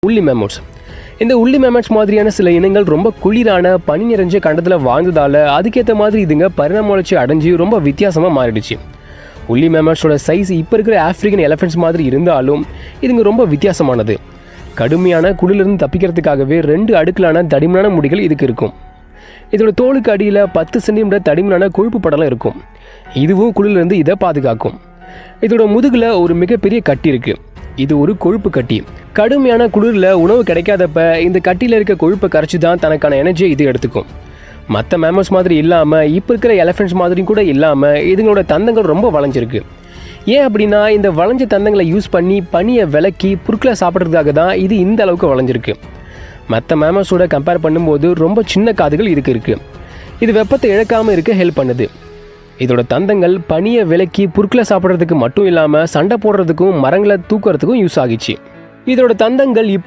உள்ளி மேமோட்ஸ். இந்த உள்ளி மேமட்ஸ் மாதிரியான சில இனங்கள் ரொம்ப குளிரான பனி நிறைஞ்ச கண்டத்தில் வாழ்ந்ததால் அதுக்கேற்ற மாதிரி இதுங்க பரிணாம வளர்ச்சி அடைஞ்சு ரொம்ப வித்தியாசமாக மாறிடுச்சு. உள்ளி மேமட்ஸோட சைஸ் இப்போ இருக்கிற ஆஃப்ரிக்கன் எலஃபென்ட்ஸ் மாதிரி இருந்தாலும் இதுங்க ரொம்ப வித்தியாசமானது. கடுமையான குளிரிலிருந்து தப்பிக்கிறதுக்காகவே 2 அடுக்கலான தடிமனான முடிகள் இதுக்கு இருக்கும். இதோட தோலுக்கு அடியில் 10 சென்டிமீட்டர் தடிமனான கொழுப்பு படலம் இருக்கும். இதுவும் குளிரிலிருந்து இதை பாதுகாக்கும். இதோட முதுகில் ஒரு மிகப்பெரிய கட்டி இருக்குது. இது ஒரு கொழுப்பு கட்டி. கடுமையான குளிரில் உணவு கிடைக்காதப்ப இந்த கட்டியில் இருக்க கொழுப்பை கரைச்சி தான் தனக்கான எனர்ஜியை இது எடுத்துக்கும். மற்ற மேமல்ஸ் மாதிரி இல்லாமல் இப்போ இருக்கிற எலஃபென்ட்ஸ் மாதிரியும் கூட இல்லாமல் இதுங்களோட தந்தங்கள் ரொம்ப வளைஞ்சிருக்கு. ஏன் அப்படின்னா இந்த வளைஞ்ச தந்தங்களை யூஸ் பண்ணி பனியை விலக்கி புற்களை சாப்பிட்றதுக்காக தான் இது இந்த அளவுக்கு வளைஞ்சிருக்கு. மற்ற மேமல்ஸோட கம்பேர் பண்ணும்போது ரொம்ப சின்ன காதுகள் இதுக்கு இருக்குது. இது வெப்பத்தை இழக்காமல் இருக்க ஹெல்ப் பண்ணுது. இதோட தந்தங்கள் பனியை விலக்கி புற்களை சாப்பிட்றதுக்கு மட்டும் இல்லாமல் சண்டை போடுறதுக்கும் மரங்களை தூக்குறதுக்கும் யூஸ் ஆகிச்சு. இதோட தந்தங்கள் இப்போ